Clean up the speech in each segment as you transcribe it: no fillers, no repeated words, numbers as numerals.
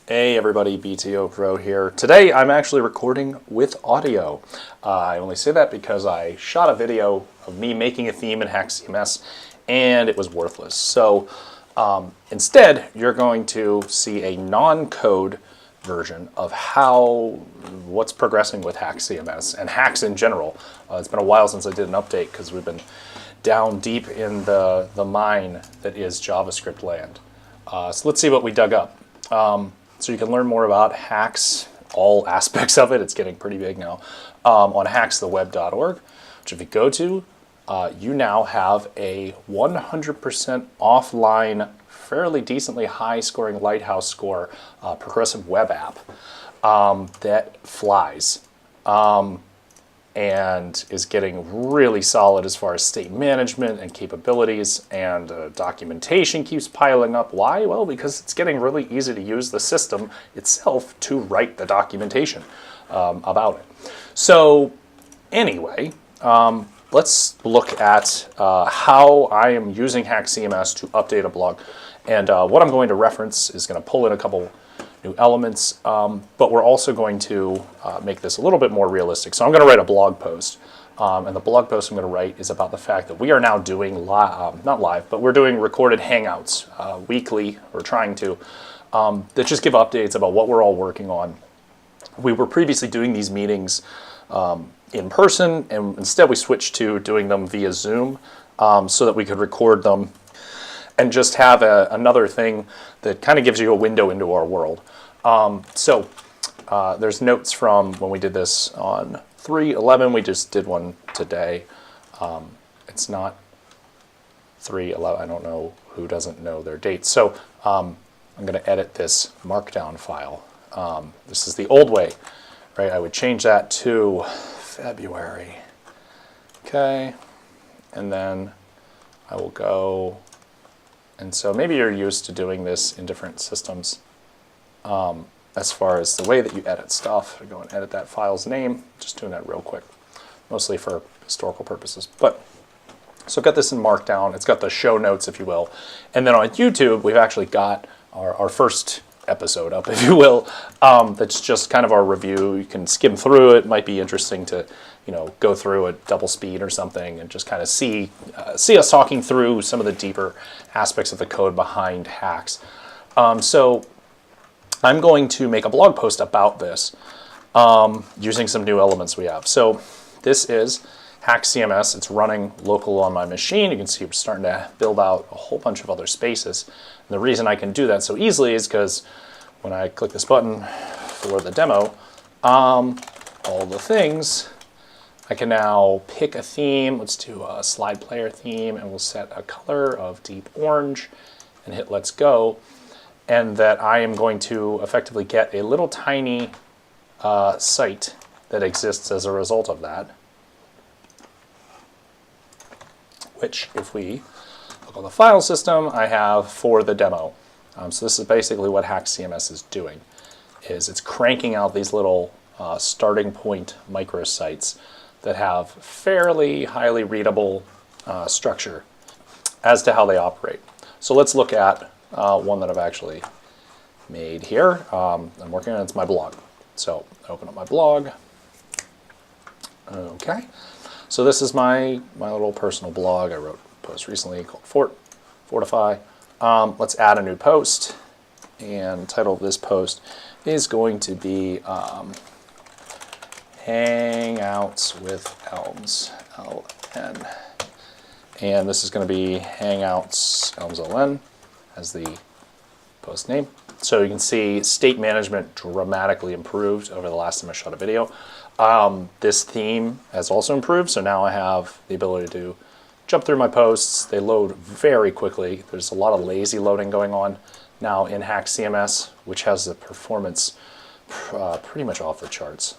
Hey everybody, BTO Pro here. Today I'm actually recording with audio. I only say that because I shot a video of me making a theme in HAXcms and it was worthless. So instead you're going to see a non-code version of what's progressing with HAXcms and Hax in general. It's been a while since I did an update because we've been down deep in the mine that is JavaScript land. So let's see what we dug up. So you can learn more about Hax, all aspects of it. It's getting pretty big now, on haxtheweb.org, which if you go to, you now have a 100% offline, fairly decently high-scoring Lighthouse score progressive web app that flies and is getting really solid as far as state management and capabilities, and documentation keeps piling up. Why? Well, because it's getting really easy to use the system itself to write the documentation about it. So anyway, let's look at how I am using HAXcms to update a blog. And what I'm going to reference is going to pull in a couple new elements, but we're also going to make this a little bit more realistic. So I'm going to write a blog post, and the blog post I'm going to write is about the fact that we are now doing not live, but we're doing recorded hangouts weekly, or trying to, that just give updates about what we're all working on. We were previously doing these meetings in person, and instead we switched to doing them via Zoom so that we could record them and just have another thing that kind of gives you a window into our world. So there's notes from when we did this on 3/11. We just did one today. It's not 3/11. I don't know who doesn't know their dates. So I'm going to edit this Markdown file. This is the old way, right? I would change that to February. Okay, and then I will go. And so maybe you're used to doing this in different systems as far as the way that you edit stuff. I go and edit that file's name, just doing that real quick, mostly for historical purposes. But so I've got this in Markdown. It's got the show notes, if you will. And then on YouTube, we've actually got our first episode up, if you will. That's just kind of our review. You can skim through it. It might be interesting to, go through at double speed or something and just kind of see us talking through some of the deeper aspects of the code behind Hax. So I'm going to make a blog post about this using some new elements we have. So this is HAXcms. It's running local on my machine. You can see we're starting to build out a whole bunch of other spaces. And the reason I can do that so easily is because when I click this button for the demo, all the things, I can now pick a theme. Let's do a slide player theme, and we'll set a color of deep orange and hit let's go. And that I am going to effectively get a little tiny site that exists as a result of that, which if we look on the file system, I have for the demo. So this is basically what HAXcms is doing, is it's cranking out these little starting point microsites that have fairly highly readable structure as to how they operate. So let's look at one that I've actually made here. I'm working on, it's my blog. So I open up my blog. Okay. So this is my little personal blog. I wrote a post recently called Fortify. Let's add a new post, and the title of this post is going to be Hangouts with Elms, LN. And this is going to be Hangouts Elms LN as the post name. So you can see state management dramatically improved over the last time I shot a video. This theme has also improved, so now I have the ability to jump through my posts. They load very quickly. There's a lot of lazy loading going on now in HAXcms, which has the performance pretty much off the charts.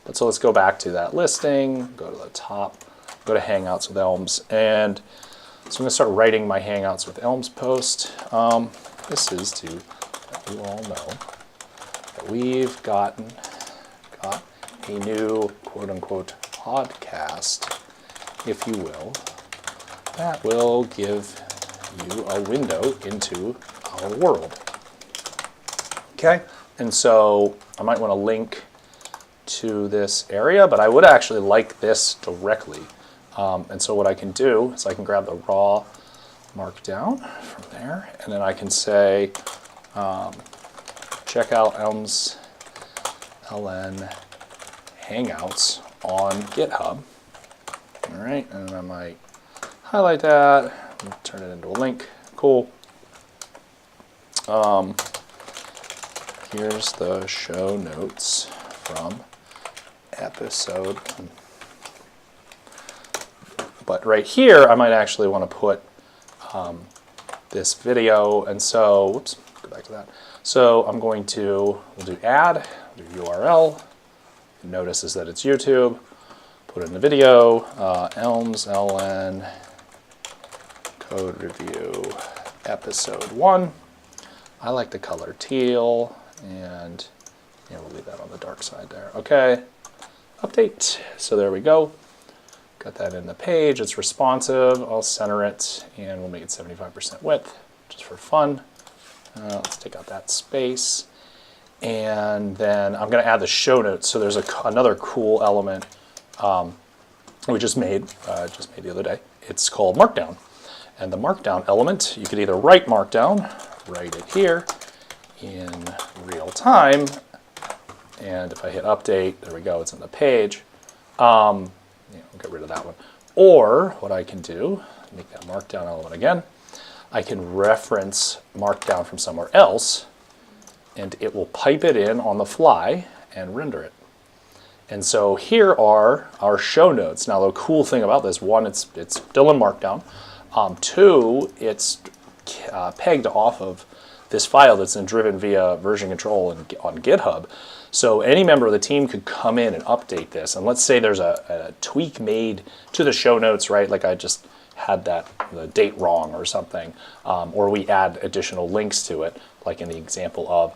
But so let's go back to that listing, go to the top, go to Hangouts with Elms, and so I'm going to start writing my Hangouts with Elms post. This is to let you all know that we've got a new quote-unquote podcast, if you will, that will give you a window into our world. Okay, and so I might want to link to this area, but I would actually like this directly. And so what I can do is I can grab the raw Markdown from there, and then I can say, check out Elms LN Hangouts on GitHub. All right, and I might highlight that, and turn it into a link. Cool. Here's the show notes from episode. But right here, I might actually want to put this video, and so, whoops, go back to that. So I'm going to, we'll do add, do URL. Notices that it's YouTube. Put in the video, Elms LN Code Review Episode 1. I like the color teal, and yeah, we'll leave that on the dark side there. Okay, update. So there we go. Got that in the page. It's responsive. I'll center it, and we'll make it 75% width, just for fun. Let's take out that space. And then I'm going to add the show notes. So there's another cool element we just made the other day. It's called Markdown. And the Markdown element, you could either write Markdown, write it here in real time. And if I hit update, there we go, it's in the page. We'll get rid of that one. Or what I can do, make that Markdown element again, I can reference Markdown from somewhere else, and it will pipe it in on the fly and render it. And so here are our show notes. Now the cool thing about this, one, it's still in Markdown. Two, it's pegged off of this file that's been driven via version control on GitHub. So any member of the team could come in and update this. And let's say there's a tweak made to the show notes, right? Like I just had the date wrong or something. Or we add additional links to it, like in the example of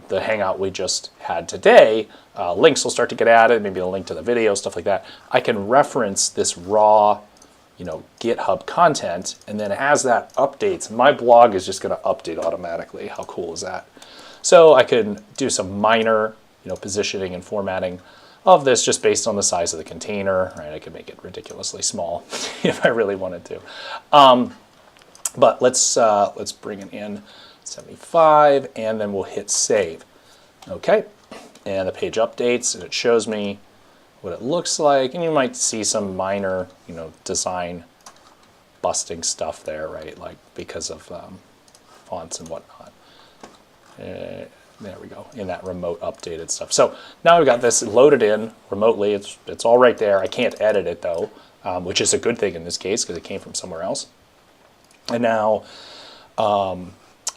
the Hangout we just had today. Links will start to get added, maybe a link to the video, stuff like that. I can reference this raw GitHub content, and then as that updates, my blog is just going to update automatically. How cool is that? So I can do some minor, positioning and formatting of this just based on the size of the container, right? I could make it ridiculously small if I really wanted to. But let's bring it in 75, and then we'll hit save. Okay, and the page updates, and it shows me what it looks like, and you might see some minor, design busting stuff there, right? Like because of fonts and whatnot. There we go, in that remote updated stuff. So now we've got this loaded in remotely. It's all right there. I can't edit it though, which is a good thing in this case because it came from somewhere else. And now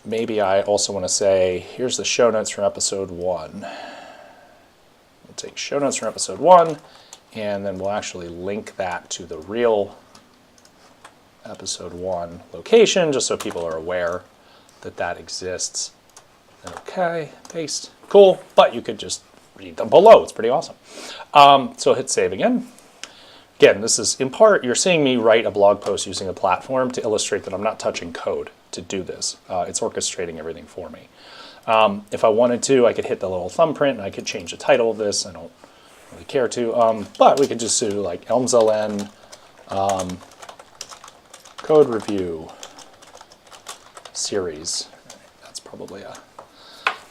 maybe I also want to say, here's the show notes from episode 1. We'll take show notes from episode 1, and then we'll actually link that to the real episode 1 location, just so people are aware that that exists. Okay, paste. Cool, but you could just read them below. It's pretty awesome. So hit save again. Again, this is in part, you're seeing me write a blog post using a platform to illustrate that I'm not touching code to do this. It's orchestrating everything for me. If I wanted to, I could hit the little thumbprint and I could change the title of this. I don't really care to, but we could just do like Elms LN Code Review Series. That's probably a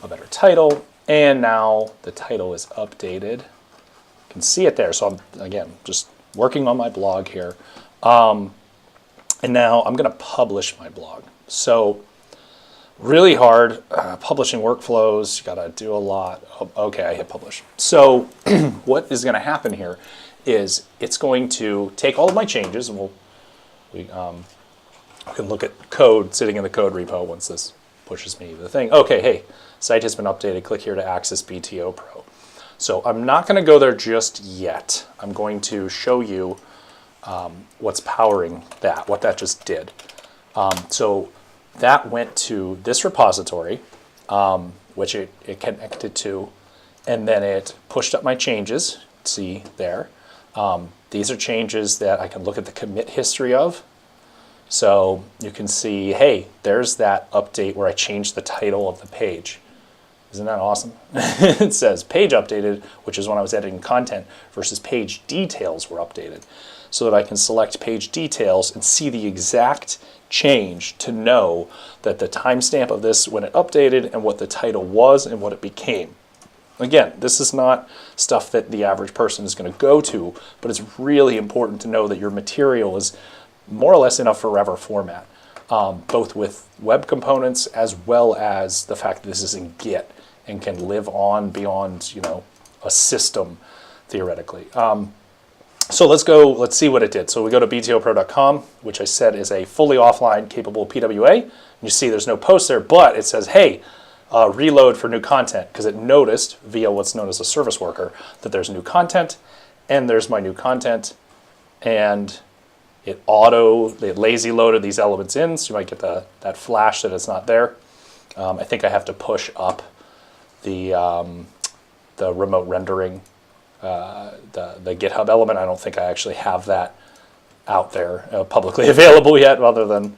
better title. And now the title is updated. You can see it there. So I'm, again, just working on my blog here. And now I'm going to publish my blog. So really hard, publishing workflows, you got to do a lot. Okay, I hit publish. So what is going to happen here is it's going to take all of my changes, and we can look at code sitting in the code repo once this pushes me to the thing. Okay, hey, site has been updated. Click here to access BTO Pro. So I'm not going to go there just yet. I'm going to show you what's powering that, what that just did. So that went to this repository, which it connected to, and then it pushed up my changes. See there. These are changes that I can look at the commit history of. So you can see, hey, there's that update where I changed the title of the page. Isn't that awesome? It says page updated, which is when I was editing content, versus page details were updated. So that I can select page details and see the exact change to know that the timestamp of this when it updated and what the title was and what it became. Again, this is not stuff that the average person is going to go to, but it's really important to know that your material is more or less in a forever format, both with web components as well as the fact that this is in Git and can live on beyond, a system theoretically. So let's see what it did. So we go to btopro.com, which I said is a fully offline capable PWA. And you see there's no post there, but it says, hey, reload for new content, because it noticed via what's known as a service worker that there's new content, and there's my new content, and it lazy loaded these elements in, so you might get that flash that it's not there. I think I have to push up the remote rendering, the GitHub element. I don't think I actually have that out there publicly available yet, other than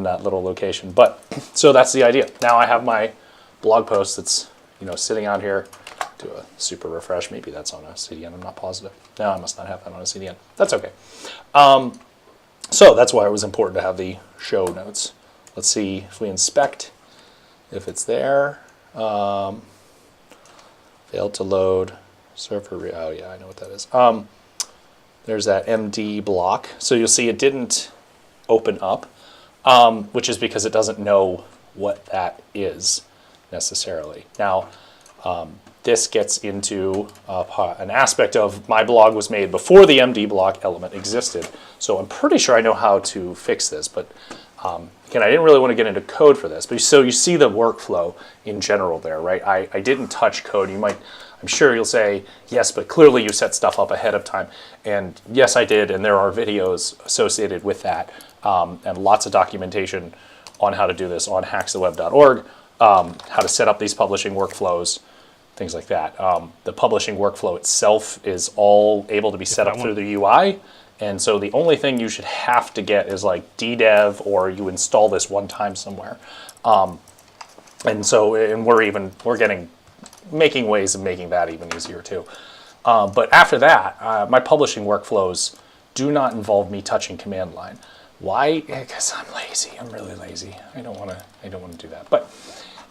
that little location. But so that's the idea. Now I have my blog post that's sitting out here. Do a super refresh. Maybe that's on a CDN. I'm not positive. No, I must not have that on a CDN. That's okay. So that's why it was important to have the show notes. Let's see if we inspect if it's there. Failed to load server. Oh yeah, I know what that is. There's that MD block. So you'll see it didn't open up, which is because it doesn't know what that is necessarily. Now, this gets into an aspect of my blog was made before the MD block element existed. So I'm pretty sure I know how to fix this, but again, I didn't really want to get into code for this. But so you see the workflow in general there, right? I didn't touch code. I'm sure you'll say, yes, but clearly you set stuff up ahead of time. And yes, I did, and there are videos associated with that, and lots of documentation on how to do this on hackstheweb.org, how to set up these publishing workflows, things like that. The publishing workflow itself is all able to be set up through the UI, and so the only thing you should have to get is like ddev, or you install this one time somewhere. And we're making ways of making that even easier too. But after that, my publishing workflows do not involve me touching command line. Why? Because I'm lazy. I'm really lazy. I don't want to do that. But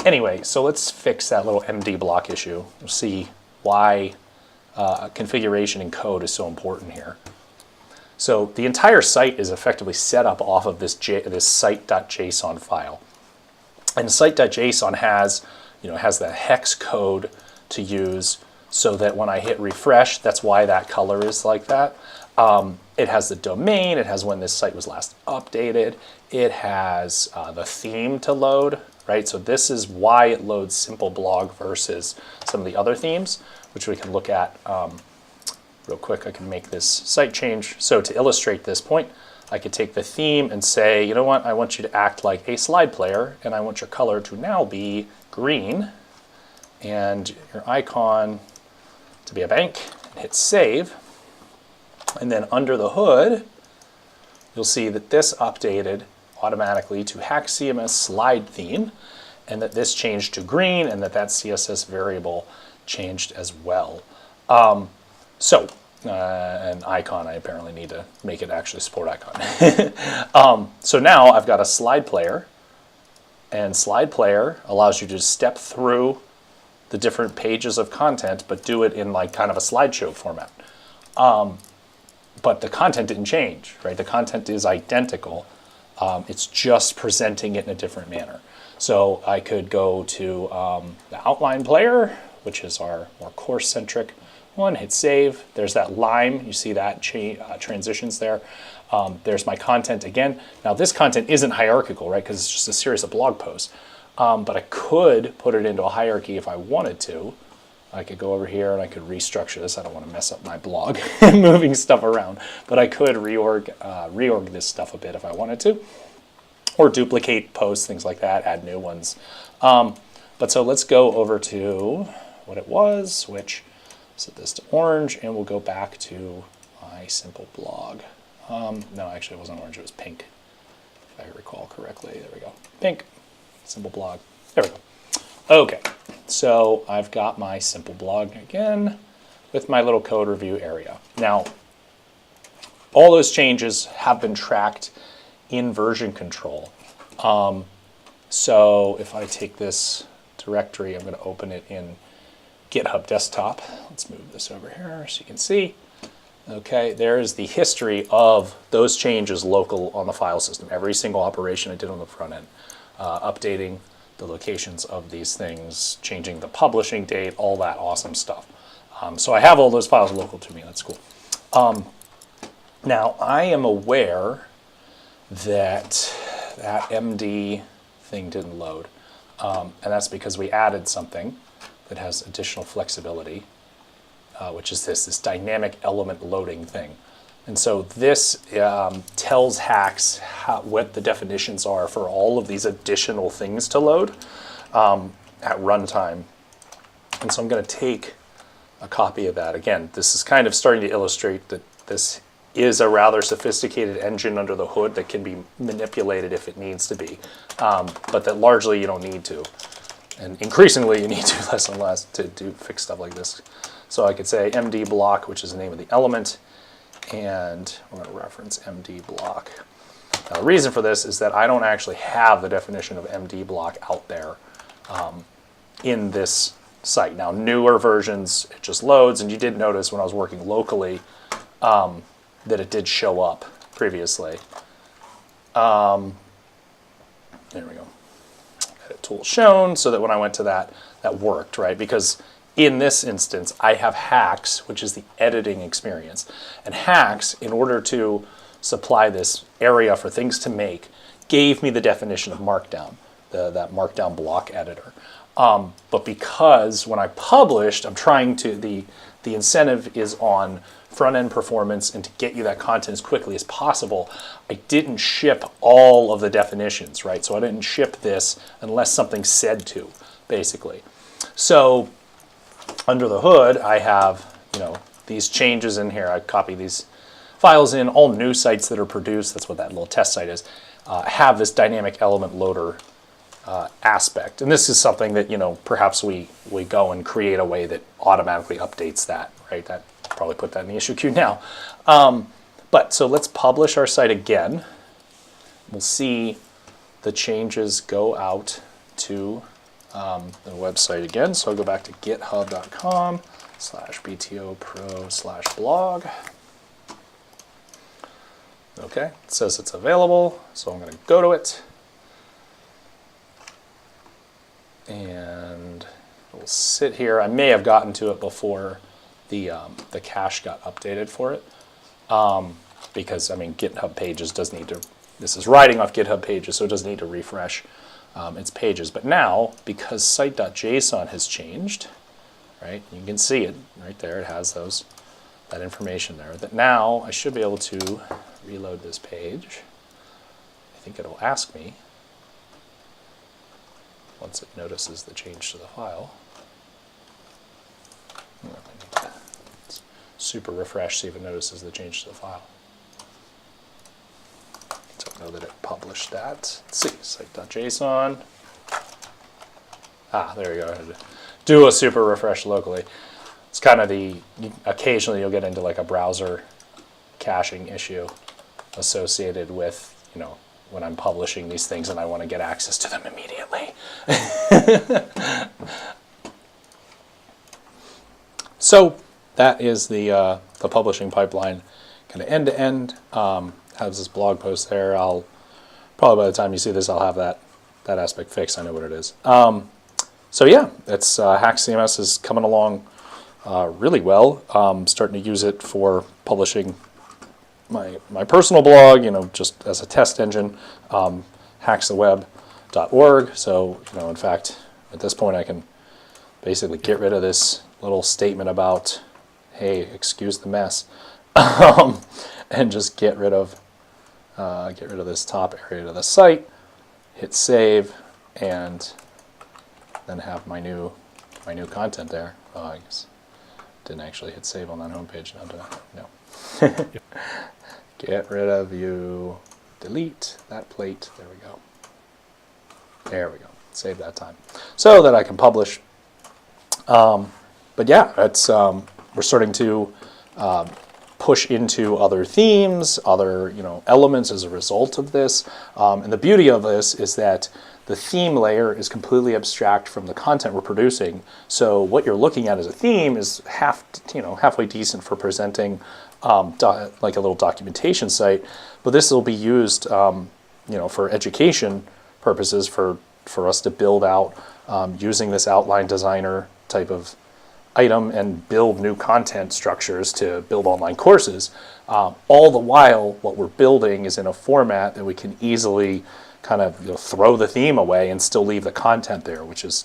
anyway, so let's fix that little MD block issue. We'll see why configuration in code is so important here. So the entire site is effectively set up off of this site.json file, and site.json has the hex code to use, so that when I hit refresh, that's why that color is like that. It has the domain, it has when this site was last updated, it has the theme to load, right? So this is why it loads simple blog versus some of the other themes, which we can look at real quick. I can make this site change. So to illustrate this point, I could take the theme and say, you know what, I want you to act like a slide player, and I want your color to now be green, and your icon to be a bank, and hit save. And then under the hood, you'll see that this updated automatically to HAXcms slide theme, and that this changed to green, and that CSS variable changed as well. An icon, I apparently need to make it actually support icon. So now I've got a slide player, and slide player allows you to step through the different pages of content, but do it in like kind of a slideshow format. But the content didn't change, right? The content is identical. It's just presenting it in a different manner. So I could go to the outline player, which is our more course-centric one, hit save. There's that lime, you see that transitions there. There's my content again. Now this content isn't hierarchical, right? Because it's just a series of blog posts. But I could put it into a hierarchy if I wanted to. I could go over here and I could restructure this. I don't want to mess up my blog moving stuff around, but I could reorg this stuff a bit if I wanted to, or duplicate posts, things like that, add new ones. But so let's go over to what it was, switch, set this to orange, and we'll go back to my simple blog. No, actually it wasn't orange, it was pink, if I recall correctly. There we go, pink, simple blog. There we go. Okay, so I've got my simple blog again with my little code review area. Now, all those changes have been tracked in version control. So if I take this directory, I'm going to open it in GitHub desktop. Let's move this over here so you can see. Okay, there is the history of those changes local on the file system. Every single operation I did on the front end, updating the locations of these things, changing the publishing date, all that awesome stuff. So I have all those files local to me. That's cool. Now, I am aware that that MD thing didn't load. And that's because we added something that has additional flexibility, which is this dynamic element loading thing. And so this tells Hax what the definitions are for all of these additional things to load at runtime. And so I'm going to take a copy of that. Again, this is kind of starting to illustrate that this is a rather sophisticated engine under the hood that can be manipulated if it needs to be, but that largely you don't need to. And increasingly you need to less and less to fix stuff like this. So I could say MD block, which is the name of the element, and I'm going to reference MD block. Now the reason for this is that I don't actually have the definition of MD block out there in this site. Now newer versions, it just loads, and you did notice when I was working locally that it did show up previously. There we go. Edit tool shown, so that when I went to that worked, right? Because in this instance, I have HAX, which is the editing experience. And HAX, in order to supply this area for things to make, gave me the definition of Markdown, that Markdown block editor. But because when I published, I'm trying to, the incentive is on front-end performance and to get you that content as quickly as possible, I didn't ship all of the definitions, right? So I didn't ship this unless something said to, basically. So under the hood, I have, these changes in here. I copy these files in. All new sites that are produced, that's what that little test site is, have this dynamic element loader aspect. And this is something that, perhaps we go and create a way that automatically updates that, right? That probably put that in the issue queue now. But so let's publish our site again. We'll see the changes go out to the website again. So I'll go back to github.com/btopro/blog. Okay, it says it's available, so I'm going to go to it. And we'll sit here. I may have gotten to it before the cache got updated for it. Because, GitHub Pages does need to, this is writing off GitHub Pages, so it does need to refresh its pages. But now, because site.json has changed, right, you can see it right there. It has that information there. That now I should be able to reload this page. I think it'll ask me once it notices the change to the file. I need to super refresh, see if it notices the change to the file. Don't know that it published that. Let's see, site.json. There you go. Do a super refresh locally. It's kind of occasionally you'll get into like a browser caching issue associated with, when I'm publishing these things and I want to get access to them immediately. So that is the publishing pipeline, kind of end to end. Has this blog post there. I'll probably by the time you see this, I'll have that aspect fixed. I know what it is. So yeah, it's HAXcms is coming along really well. Starting to use it for publishing my personal blog, just as a test engine. HAXtheweb.org. So in fact, at this point, I can basically get rid of this little statement about, hey, excuse the mess, and just get rid of this top area of the site, hit save, and then have my new content there. Oh, I guess didn't actually hit save on that homepage. Now, did I? No. Get rid of you. Delete that plate. There we go. There we go. Save that time, so that I can publish But yeah, it's we're starting to push into other themes, other elements as a result of this. And the beauty of this is that the theme layer is completely abstract from the content we're producing. So what you're looking at as a theme is halfway decent for presenting like a little documentation site. But this will be used for education purposes for us to build out using this outline designer type of item and build new content structures to build online courses. All the while, what we're building is in a format that we can easily kind of throw the theme away and still leave the content there, which is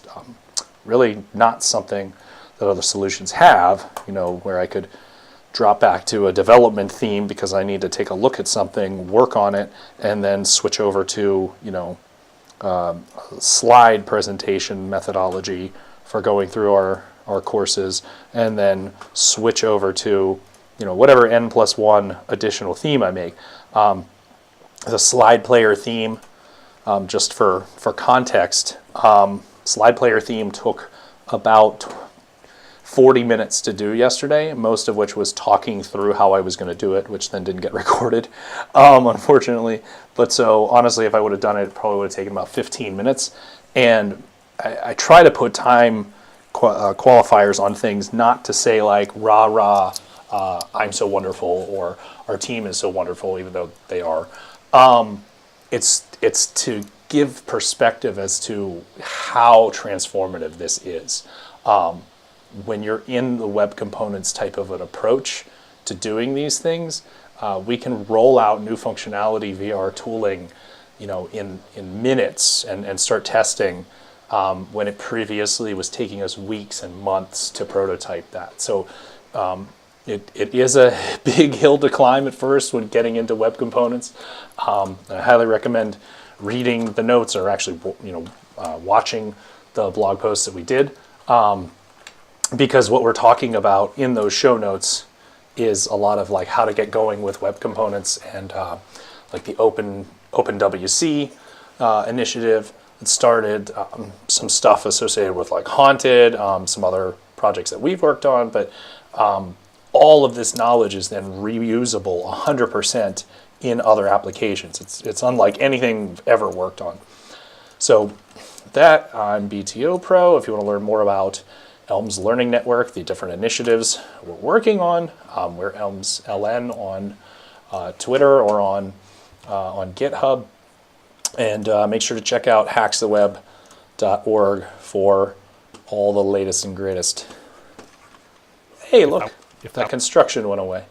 really not something that other solutions have, where I could drop back to a development theme because I need to take a look at something, work on it, and then switch over to, slide presentation methodology for going through our courses, and then switch over to whatever n+1 additional theme I make. The slide player theme, just for context, slide player theme took about 40 minutes to do yesterday, most of which was talking through how I was going to do it, which then didn't get recorded, unfortunately. But so honestly, if I would have done it, it probably would have taken about 15 minutes. And I try to put time qualifiers on things, not to say like rah rah, I'm so wonderful, or our team is so wonderful, even though they are. It's to give perspective as to how transformative this is. When you're in the web components type of an approach to doing these things, we can roll out new functionality via our tooling, in minutes and start testing. When it previously was taking us weeks and months to prototype that. So it is a big hill to climb at first when getting into web components. I highly recommend reading the notes, or actually watching the blog posts that we did, because what we're talking about in those show notes is a lot of like how to get going with web components, and like the OpenWC initiative. It started some stuff associated with like Haunted, some other projects that we've worked on, but all of this knowledge is then reusable 100% in other applications. It's unlike anything we've ever worked on. So that, I'm BTO Pro. If you want to learn more about Elms Learning Network, the different initiatives we're working on, we're Elms LN on Twitter or on GitHub. And make sure to check out hackstheweb.org for all the latest and greatest. Hey, look, that construction went away.